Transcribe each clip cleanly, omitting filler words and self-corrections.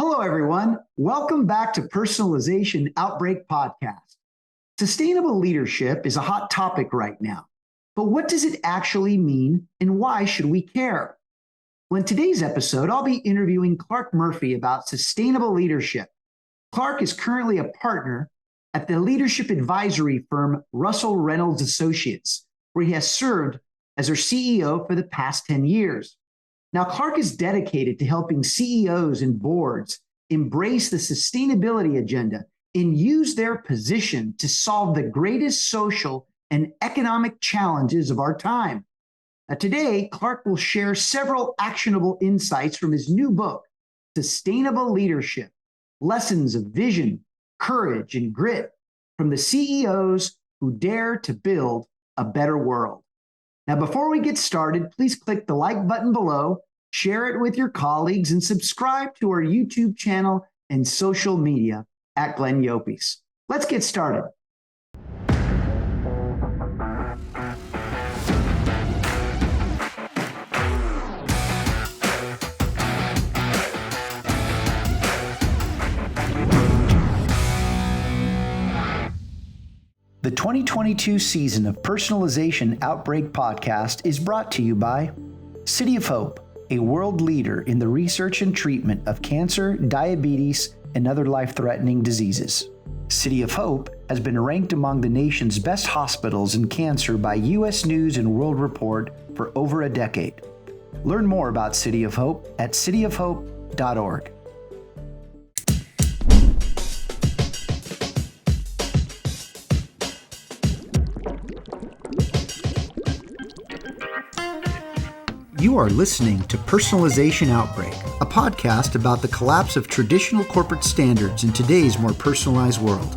Hello, everyone. Welcome back to Personalization Outbreak podcast. Sustainable leadership is a hot topic right now, but what does it actually mean and why should we care? Well, in today's episode, I'll be interviewing Clark Murphy about sustainable leadership. Clark is currently a partner at the leadership advisory firm Russell Reynolds Associates, where he has served as their CEO for the past 10 years. Now, Clark is dedicated to helping CEOs and boards embrace the sustainability agenda and use their position to solve the greatest social and economic challenges of our time. Now, today, Clark will share several actionable insights from his new book, Sustainable Leadership: Lessons of Vision, Courage, and Grit from the CEOs who dare to build a better world. Now, before we get started, please click the like button below, share it with your colleagues, and subscribe to our YouTube channel and social media at Glenn Yopes. Let's get started. The 2022 season of Personalization Outbreak podcast is brought to you by City of Hope, a world leader in the research and treatment of cancer, diabetes, and other life-threatening diseases. City of Hope has been ranked among the nation's best hospitals in cancer by U.S. News and World Report for over a decade. Learn more about City of Hope at cityofhope.org. You are listening to Personalization Outbreak, a podcast about the collapse of traditional corporate standards in today's more personalized world.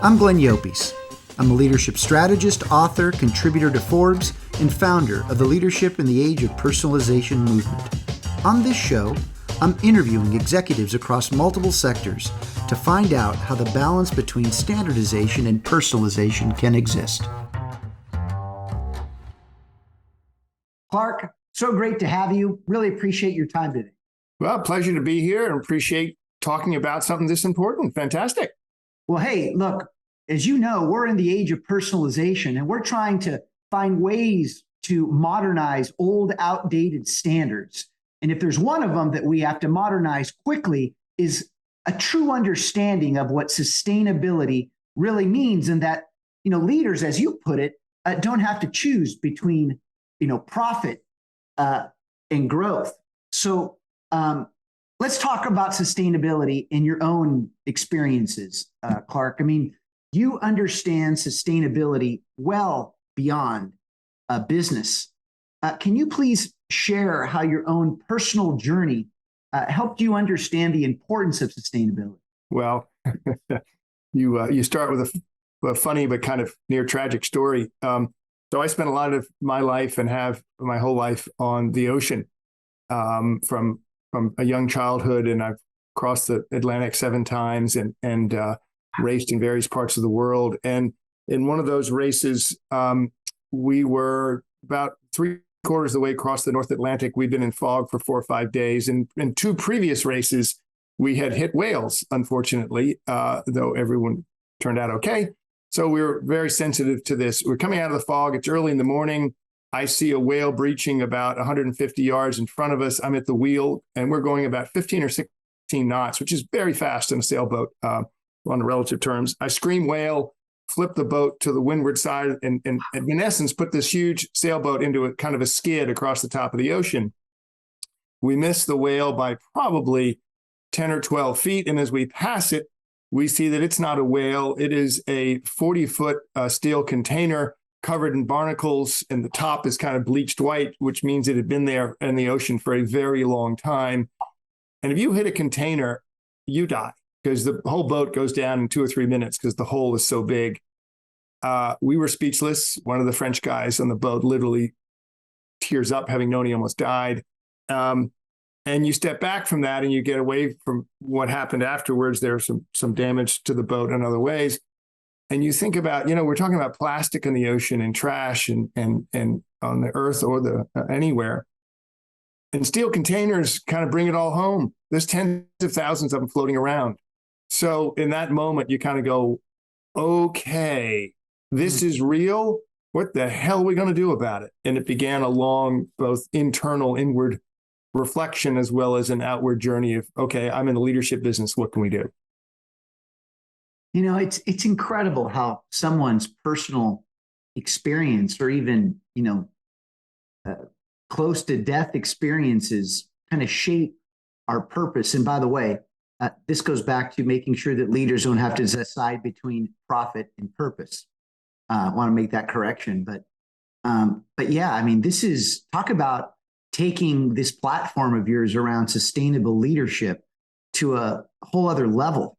I'm Glenn Yopes. I'm a leadership strategist, author, contributor to Forbes, and founder of the Leadership in the Age of Personalization movement. On this show, I'm interviewing executives across multiple sectors to find out how the balance between standardization and personalization can exist. Clark, so great to have you. Really appreciate your time today. Well, pleasure to be here and appreciate talking about something this important. Fantastic. Well, hey, look, as you know, we're in the age of personalization and we're trying to find ways to modernize old, outdated standards. And if there's one of them that we have to modernize quickly is a true understanding of what sustainability really means, and that, leaders, as you put it, don't have to choose between, profit and growth. So let's talk about sustainability in your own experiences, Clark. I mean, you understand sustainability well beyond business. Can you please share how your own personal journey helped you understand the importance of sustainability? Well, you start with a funny but kind of near tragic story. So I spent a lot of my life and have my whole life on the ocean, from a young childhood, and I've crossed the Atlantic 7 times and raced in various parts of the world. And in one of those races, we were about 3/4 of the way across the North Atlantic. We'd been in fog for 4 or 5 days. And in 2 previous races, we had hit whales, unfortunately, though everyone turned out okay. So we were very sensitive to this. We're coming out of the fog. It's early in the morning. I see a whale breaching about 150 yards in front of us. I'm at the wheel, and we're going about 15 or 16 knots, which is very fast in a sailboat on the relative terms. I scream whale, flip the boat to the windward side, and in essence, put this huge sailboat into a kind of a skid across the top of the ocean. We miss the whale by probably 10 or 12 feet. And as we pass it, we see that it's not a whale. It is a 40-foot steel container covered in barnacles, and the top is kind of bleached white, which means it had been there in the ocean for a very long time. And if you hit a container, you die, because the whole boat goes down in 2 or 3 minutes because the hole is so big. We were speechless. One of the French guys on the boat literally tears up, having known he almost died. And you step back from that and you get away from what happened afterwards. There's some damage to the boat in other ways. And you think about, we're talking about plastic in the ocean and trash and on the earth or anywhere. And steel containers kind of bring it all home. There's tens of thousands of them floating around. So in that moment, you kind of go, okay, this is real. What the hell are we going to do about it? And it began a long, both internal, inward reflection, as well as an outward journey of, okay, I'm in the leadership business. What can we do? You know, it's incredible how someone's personal experience, or even, close to death experiences, kind of shape our purpose. And by the way, this goes back to making sure that leaders don't have to decide between profit and purpose. I want to make that correction, but yeah, I mean, this is, talk about taking this platform of yours around sustainable leadership to a whole other level.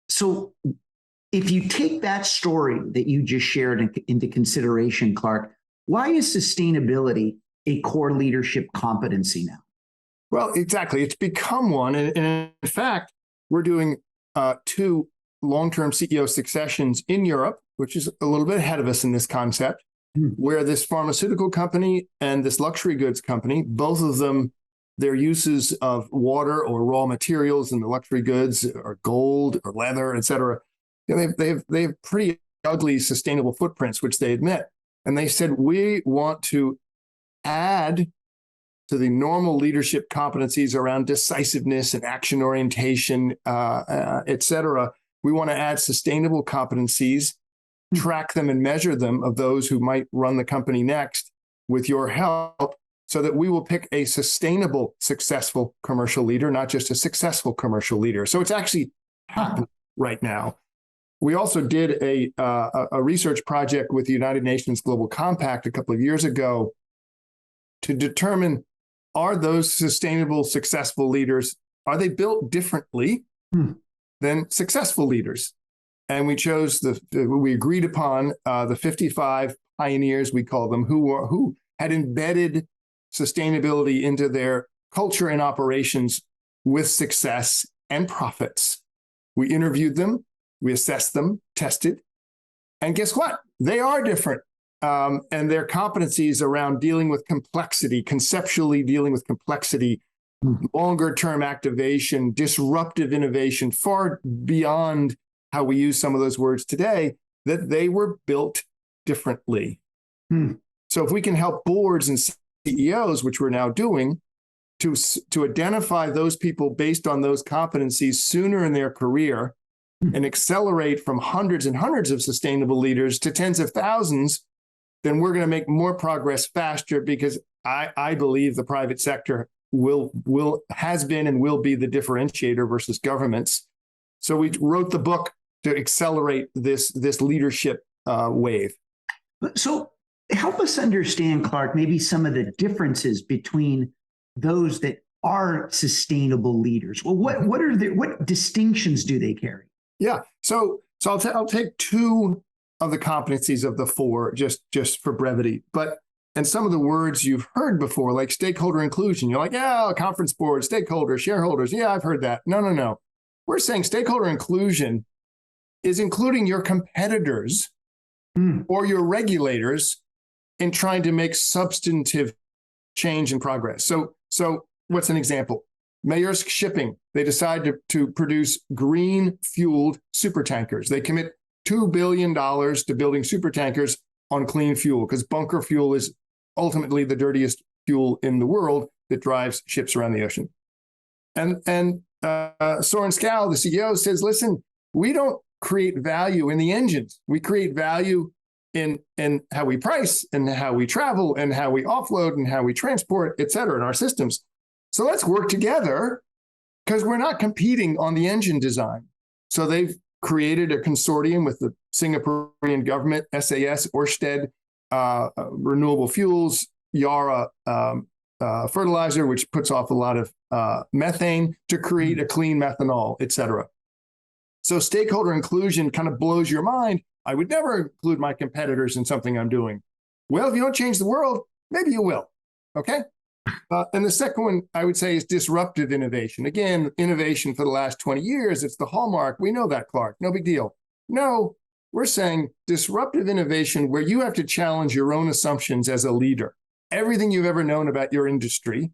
So if you take that story that you just shared into consideration, Clark, why is sustainability a core leadership competency now? Well, exactly. It's become one. And in fact, we're doing 2 long-term CEO successions in Europe, which is a little bit ahead of us in this concept, where this pharmaceutical company and this luxury goods company, both of them, their uses of water or raw materials in the luxury goods or gold or leather, et cetera, they have pretty ugly sustainable footprints, which they admit. And they said, we want to add to the normal leadership competencies around decisiveness and action orientation, et cetera. We want to add sustainable competencies, track them and measure them of those who might run the company next with your help, so that we will pick a sustainable, successful commercial leader, not just a successful commercial leader. So it's actually happening right now. We also did a research project with the United Nations Global Compact a couple of years ago to determine, are those sustainable, successful leaders, are they built differently than successful leaders? And we chose we agreed upon the 55 pioneers, we call them, who had embedded sustainability into their culture and operations with success and profits. We interviewed them, we assessed them, tested, and guess what? They are different. And their competencies around dealing with complexity, conceptually dealing with complexity, longer term activation, disruptive innovation, far beyond how we use some of those words today, that they were built differently. So if we can help boards and CEOs, which we're now doing, to identify those people based on those competencies sooner in their career and accelerate from hundreds and hundreds of sustainable leaders to tens of thousands, then we're going to make more progress faster, because I believe the private sector has been and will be the differentiator versus governments. So we wrote the book to accelerate this leadership wave. So help us understand, Clark, maybe some of the differences between those that are sustainable leaders. Well, what distinctions do they carry? Yeah, so I'll take 2 of the competencies of the 4 just for brevity, and some of the words you've heard before, like stakeholder inclusion. You're like, yeah, conference board, stakeholders, shareholders. Yeah, I've heard that. No. We're saying stakeholder inclusion is including your competitors or your regulators in trying to make substantive change and progress. So what's an example? Maersk Shipping, they decide to produce green-fueled supertankers. They commit $2 billion to building supertankers on clean fuel, because bunker fuel is ultimately the dirtiest fuel in the world that drives ships around the ocean. And Soren Scal, the CEO, says, listen, we don't create value in the engines. We create value in how we price and how we travel and how we offload and how we transport, et cetera, in our systems. So let's work together, because we're not competing on the engine design. So they've created a consortium with the Singaporean government, SAS, Ørsted, Renewable Fuels, Yara Fertilizer, which puts off a lot of methane, to create a clean methanol, et cetera. So stakeholder inclusion kind of blows your mind. I would never include my competitors in something I'm doing. Well, if you don't change the world, maybe you will, okay? And the second one, I would say, is disruptive innovation. Again, innovation for the last 20 years, it's the hallmark. We know that, Clark. No big deal. No, we're saying disruptive innovation where you have to challenge your own assumptions as a leader. Everything you've ever known about your industry,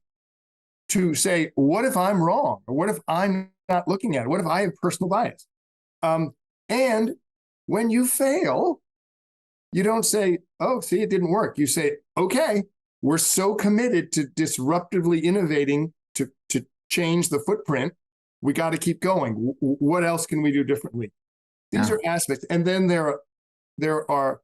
to say, what if I'm wrong? Or what if I'm not looking at it? What if I have personal bias? And when you fail, you don't say, oh, see, it didn't work. You say, okay, we're so committed to disruptively innovating to change the footprint. We got to keep going. What else can we do differently? These are aspects. And then there are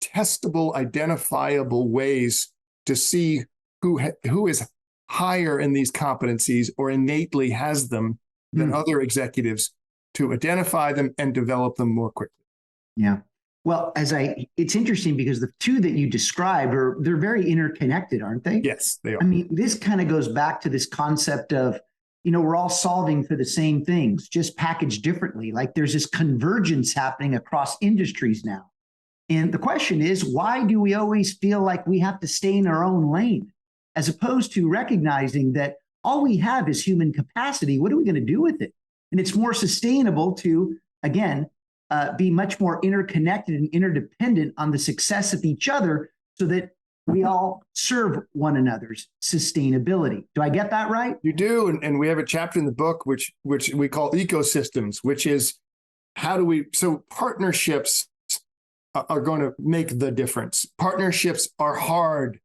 testable, identifiable ways to see who is higher in these competencies or innately has them than other executives, to identify them and develop them more quickly. Yeah. Well, it's interesting because the two that you described they're very interconnected, aren't they? Yes, they are. I mean, this kind of goes back to this concept of, we're all solving for the same things, just packaged differently. Like there's this convergence happening across industries now. And the question is, why do we always feel like we have to stay in our own lane, as opposed to recognizing that all we have is human capacity? What are we going to do with it? And it's more sustainable to, again, be much more interconnected and interdependent on the success of each other, so that we all serve one another's sustainability. Do I get that right? You do. And we have a chapter in the book which we call ecosystems, which is so partnerships are going to make the difference. Partnerships are hard.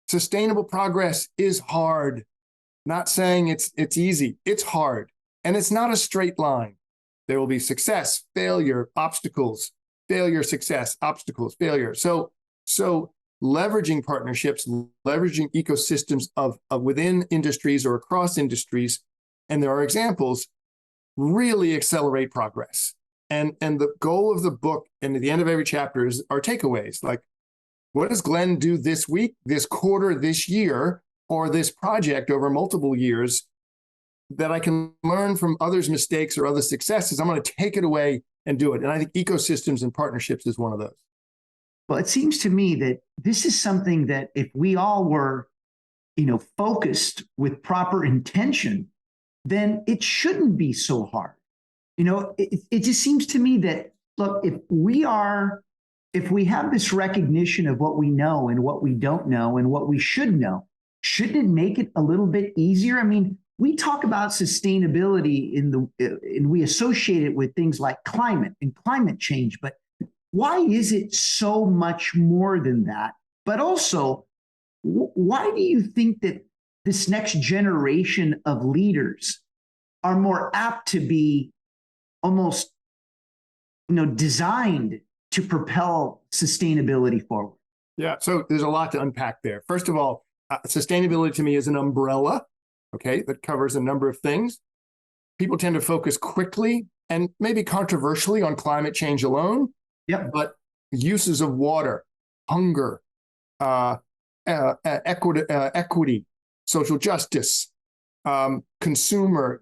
Sustainable progress is hard. Not saying it's easy. It's hard. And it's not a straight line. There will be success, failure, obstacles, failure, success, obstacles, failure. So leveraging partnerships, leveraging ecosystems of within industries or across industries, and there are examples, really accelerate progress. And the goal of the book, and at the end of every chapter, are takeaways. Like, what does Glenn do this week, this quarter, this year, or this project over multiple years that I can learn from others' mistakes or other successes? I'm going to take it away and do it. And I think ecosystems and partnerships is one of those. Well, it seems to me that this is something that if we all were, focused with proper intention, then it shouldn't be so hard. It just seems to me that, look, if we have this recognition of what we know and what we don't know and what we should know, shouldn't it make it a little bit easier? I mean, we talk about sustainability and we associate it with things like climate and climate change, but why is it so much more than that? But also, why do you think that this next generation of leaders are more apt to be almost, designed to propel sustainability forward? Yeah, so there's a lot to unpack there. First of all, sustainability to me is an umbrella, okay, that covers a number of things. People tend to focus quickly and maybe controversially on climate change alone. Yep. But uses of water, hunger, equity, social justice, consumer,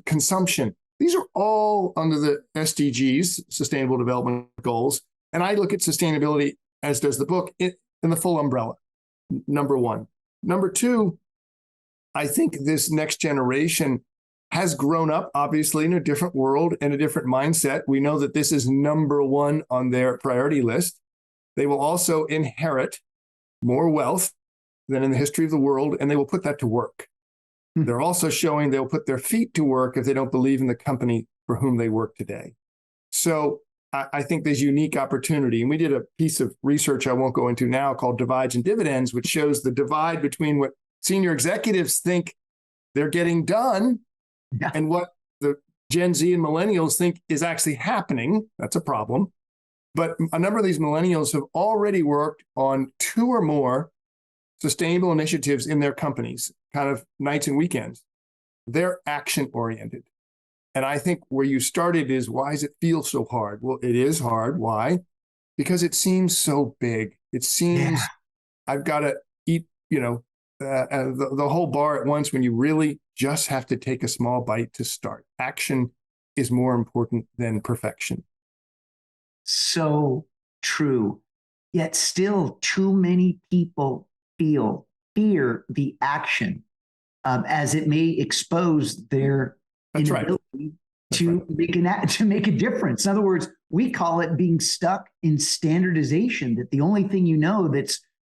consumption. These are all under the SDGs, Sustainable Development Goals. And I look at sustainability, as does the book, in the full umbrella, number one. Number two, I think this next generation has grown up, obviously, in a different world and a different mindset. We know that this is number one on their priority list. They will also inherit more wealth than in the history of the world, and they will put that to work. They're also showing they'll put their feet to work if they don't believe in the company for whom they work today. So I think there's unique opportunity. And we did a piece of research I won't go into now called Divides and Dividends, which shows the divide between what senior executives think they're getting done and what the Gen Z and millennials think is actually happening. That's a problem. But a number of these millennials have already worked on 2 or more sustainable initiatives in their companies, kind of nights and weekends. They're action-oriented. And I think where you started is, why does it feel so hard? Well, it is hard. Why? Because it seems so big. It seems I've got to eat, the whole bar at once, when you really just have to take a small bite to start. Action is more important than perfection. So true. Yet still too many people fear the action, as it may expose their inability to make a difference. In other words, we call it being stuck in standardization, that the only thing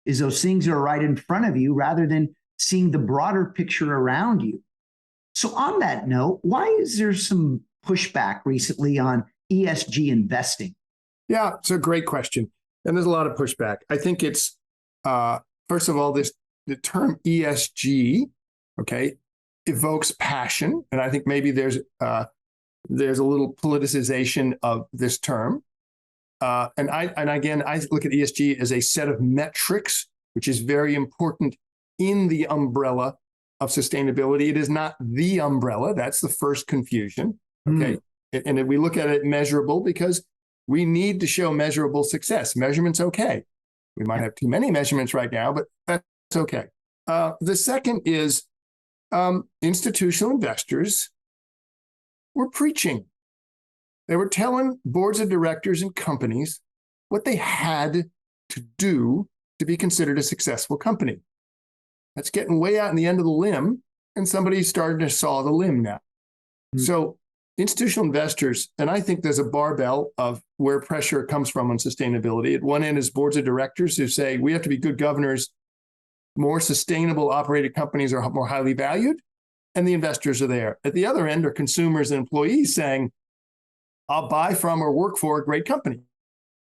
is those things are right in front of you, rather than seeing the broader picture around you. So on that note, why is there some pushback recently on ESG investing? Yeah, it's a great question. And there's a lot of pushback. I think it's, first of all, the term ESG, okay, evokes passion. And I think maybe there's a little politicization of this term. And again, I look at ESG as a set of metrics, which is very important in the umbrella of sustainability. It is not the umbrella. That's the first confusion. Okay. And if we look at it measurable, because we need to show measurable success. Measurement's okay. We might have too many measurements right now, but that's okay. The second is institutional investors were preaching. They were telling boards of directors and companies what they had to do to be considered a successful company. That's getting way out in the end of the limb, and somebody's starting to saw the limb now. So institutional investors, and I think there's a barbell of where pressure comes from on sustainability. At one end is boards of directors who say we have to be good governors. More sustainable operated companies are more highly valued, and the investors are there. At the other end are consumers and employees saying, I'll buy from or work for a great company.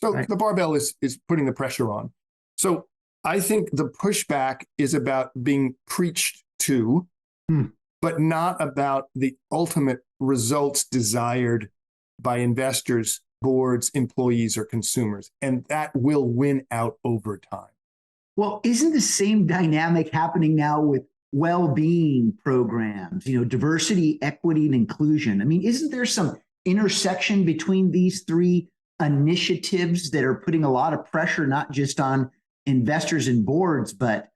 So the barbell is putting the pressure on. So I think the pushback is about being preached to, but not about the ultimate results desired by investors, boards, employees, or consumers. And that will win out over time. Well, isn't the same dynamic happening now with well-being programs, diversity, equity, and inclusion? I mean, isn't there some intersection between these three initiatives that are putting a lot of pressure, not just on investors and boards, but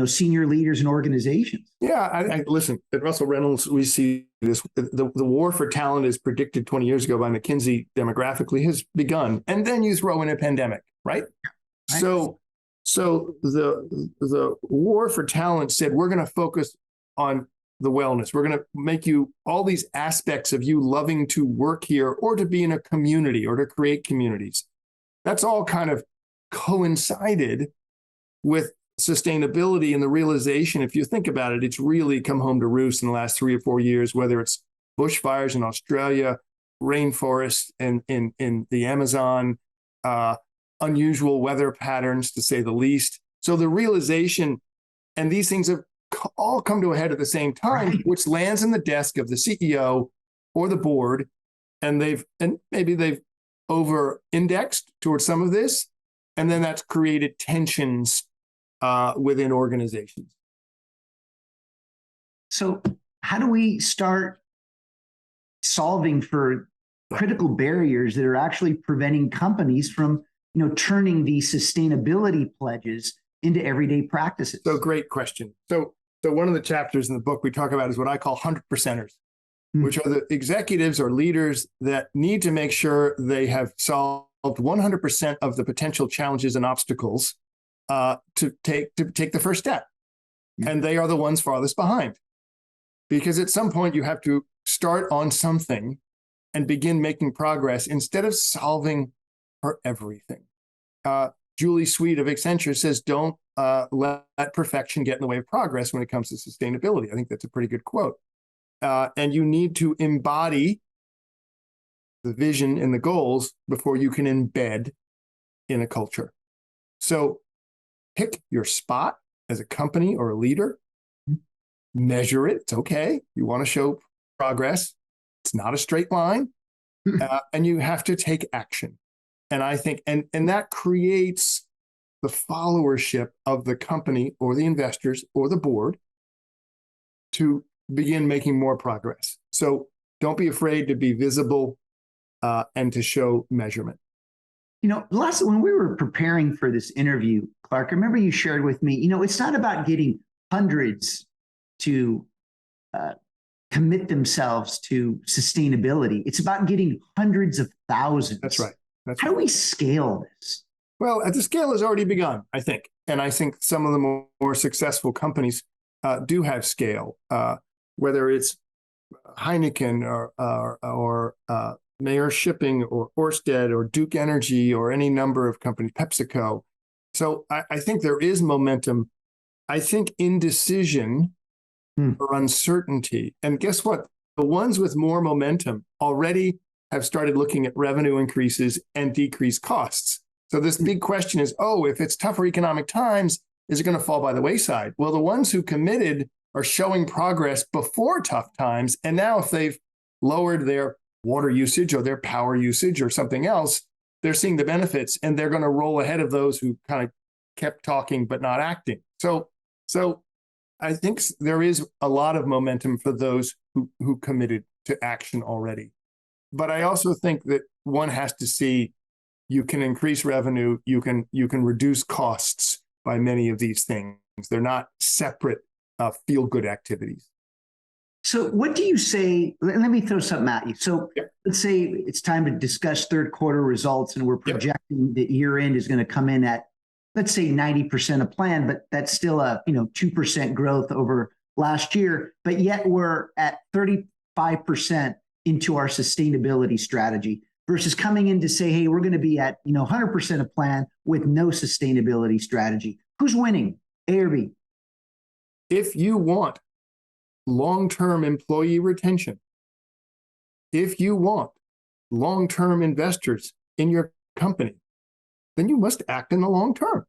senior leaders and organizations? Yeah, I listen, at Russell Reynolds, we see this. The war for talent is predicted 20 years ago by McKinsey demographically has begun. And then you throw in a pandemic, right? So the war for talent said, we're going to focus on the wellness. We're going to make you all these aspects of you loving to work here or to be in a community or to create communities. That's all kind of coincided with sustainability and the realization, if you think about it, it's really come home to roost in the last 3 or 4 years, whether it's bushfires in Australia, rainforests in the Amazon, unusual weather patterns, to say the least. So the realization, and these things have all come to a head at the same time, which lands in the desk of the CEO or the board, and maybe they've over-indexed towards some of this, and then that's created tensions within organizations. So how do we start solving for critical barriers that are actually preventing companies from turning these sustainability pledges into everyday practices? So great question. So one of the chapters in the book we talk about is what I call 100%ers, which are the executives or leaders that need to make sure they have solved 100% of the potential challenges and obstacles to take the first step. And they are the ones farthest behind. Because at some point you have to start on something and begin making progress instead of solving for everything. Julie Sweet of Accenture says, don't let perfection get in the way of progress when it comes to sustainability. I think that's a pretty good quote. And you need to embody the vision and the goals before you can embed in a culture. So pick your spot as a company or a leader, measure it. It's okay. You want to show progress. It's not a straight line. And you have to take action. And I think, and that creates the followership of the company or the investors or the board to begin making more progress. So don't be afraid to be visible and to show measurement. Last, when we were preparing for this interview, Clark, I remember you shared with me, it's not about getting hundreds to commit themselves to sustainability. It's about getting hundreds of thousands. That's right. How do we scale this? Well, the scale has already begun, I think. And I think some of the more successful companies do have scale, whether it's Heineken or Mayer Shipping or Ørsted or Duke Energy or any number of companies, PepsiCo. So I think there is momentum I think indecision or uncertainty. And guess what? The ones with more momentum already have started looking at revenue increases and decreased costs. So this big question is, oh, if it's tougher economic times, is it going to fall by the wayside? Well, the ones who committed are showing progress before tough times. And now if they've lowered their water usage or their power usage or something else, they're seeing the benefits and they're going to roll ahead of those who kind of kept talking but not acting. So I think there is a lot of momentum for those who committed to action already. But I also think that one has to see you can increase revenue, you can reduce costs by many of these things. They're not separate feel-good activities. So what do you say? Let me throw something at you. So let's say it's time to discuss third quarter results, and we're projecting that year end is going to come in at, let's say 90% of plan, but that's still a 2% growth over last year. But yet we're at 35% into our sustainability strategy versus coming in to say, hey, we're going to be at 100% of plan with no sustainability strategy. Who's winning, A or B? If you want long-term employee retention, if you want long-term investors in your company, then you must act in the long term.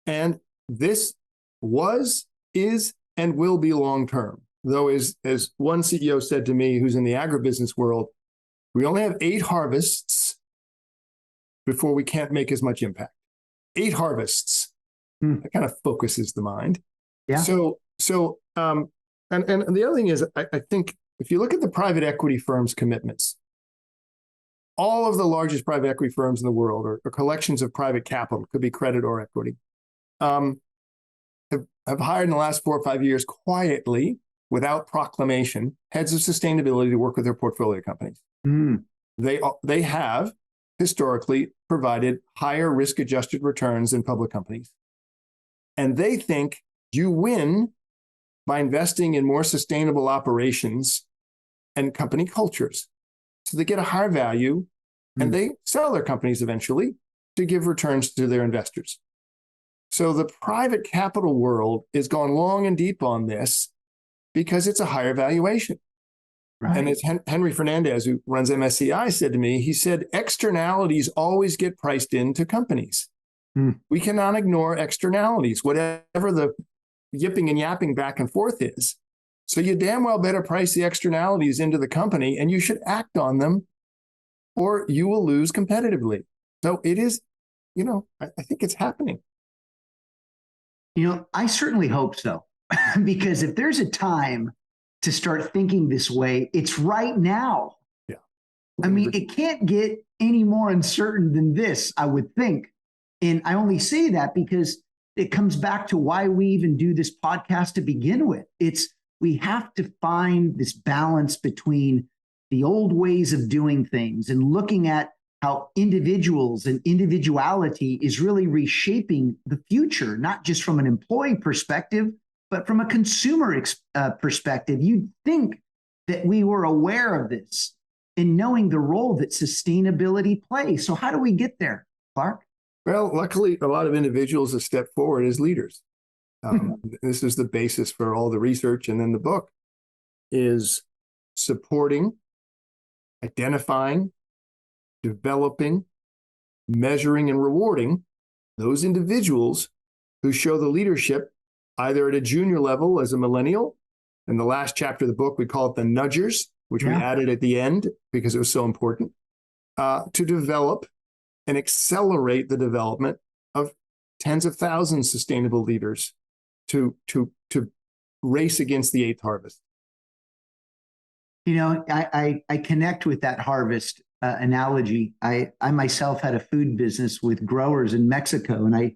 And this was, is, and will be long term. Though, as one CEO said to me, who's in the agribusiness world, we only have 8 harvests before we can't make as much impact. 8 harvests. That kind of focuses the mind. Yeah. And the other thing is, I think if you look at the private equity firms' commitments, all of the largest private equity firms in the world, or collections of private capital, could be credit or equity, have hired in the last 4 or 5 years quietly, without proclamation, heads of sustainability to work with their portfolio companies. They have historically provided higher risk-adjusted returns than public companies. And they think you win by investing in more sustainable operations and company cultures. So they get a higher value and they sell their companies eventually to give returns to their investors. So the private capital world is going long and deep on this because it's a higher valuation. Right. And as Henry Fernandez, who runs MSCI, said to me, he said, externalities always get priced into companies. We cannot ignore externalities, whatever the yipping and yapping back and forth is. So you damn well better price the externalities into the company, and you should act on them or you will lose competitively. So it is, I think it's happening. I certainly hope so, because if there's a time to start thinking this way, it's right now. Yeah. I mean, it can't get any more uncertain than this, I would think. And I only say that because it comes back to why we even do this podcast to begin with. We have to find this balance between the old ways of doing things and looking at how individuals and individuality is really reshaping the future, not just from an employee perspective, but from a consumer perspective. You'd think that we were aware of this and knowing the role that sustainability plays. So how do we get there, Clark? Well, luckily, a lot of individuals have stepped forward as leaders. This is the basis for all the research. And then the book is supporting, identifying, developing, measuring, and rewarding those individuals who show the leadership either at a junior level as a millennial. In the last chapter of the book, we call it the nudgers, which we added at the end because it was so important, to develop and accelerate the development of tens of thousands of sustainable leaders to race against the 8th harvest. I connect with that harvest analogy. I myself had a food business with growers in Mexico. And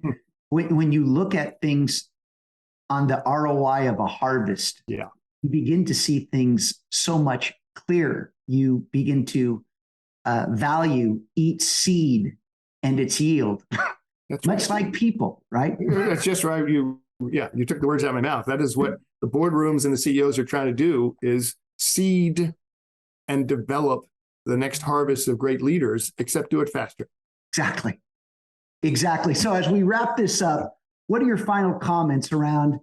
when you look at things on the ROI of a harvest, you begin to see things so much clearer. You begin to value each seed and its yield, much like people, right? That's just right. You took the words out of my mouth. That is what the boardrooms and the CEOs are trying to do, is seed and develop the next harvest of great leaders, except do it faster. Exactly. So as we wrap this up, what are your final comments around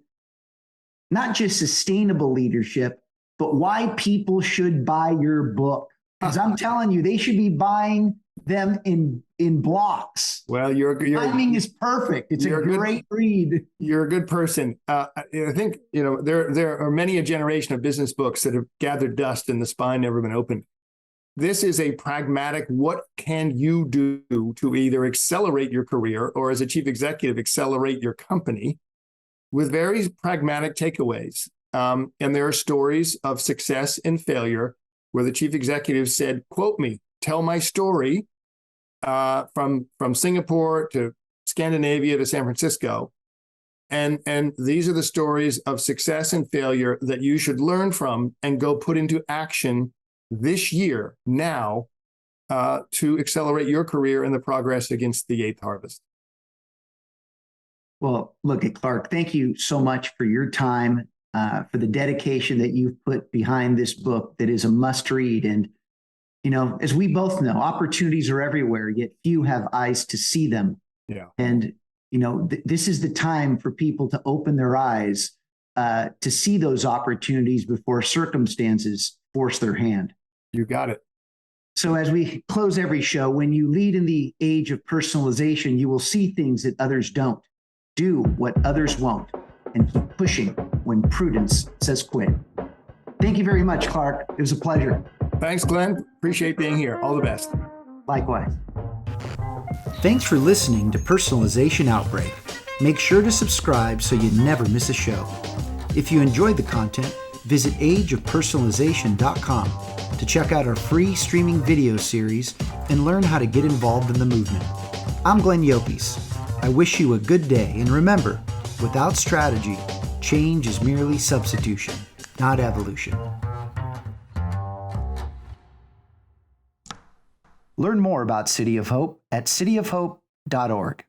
not just sustainable leadership, but why people should buy your book? Because I'm telling you, they should be buying them in blocks. Well, your timing is perfect. It's a great read. You're a good person. I think there are many a generation of business books that have gathered dust and the spine never been opened. This is a pragmatic, what can you do to either accelerate your career or as a chief executive, accelerate your company with very pragmatic takeaways. And there are stories of success and failure where the chief executive said, quote me, tell my story from Singapore to Scandinavia to San Francisco. And these are the stories of success and failure that you should learn from and go put into action this year, now, to accelerate your career and the progress against the eighth harvest. Well, look at Clark, thank you so much for your time, for the dedication that you've put behind this book that is a must read. And, as we both know, opportunities are everywhere, yet few have eyes to see them. Yeah. And, this is the time for people to open their eyes to see those opportunities before circumstances force their hand. You got it. So as we close every show, when you lead in the age of personalization, you will see things that others don't. Do what others won't and keep pushing when prudence says quit. Thank you very much, Clark. It was a pleasure. Thanks, Glenn. Appreciate being here. All the best. Likewise. Thanks for listening to Personalization Outbreak. Make sure to subscribe so you never miss a show. If you enjoyed the content, visit ageofpersonalization.com to check out our free streaming video series and learn how to get involved in the movement. I'm Glenn Yopes. I wish you a good day, and remember, without strategy, change is merely substitution, not evolution. Learn more about City of Hope at cityofhope.org.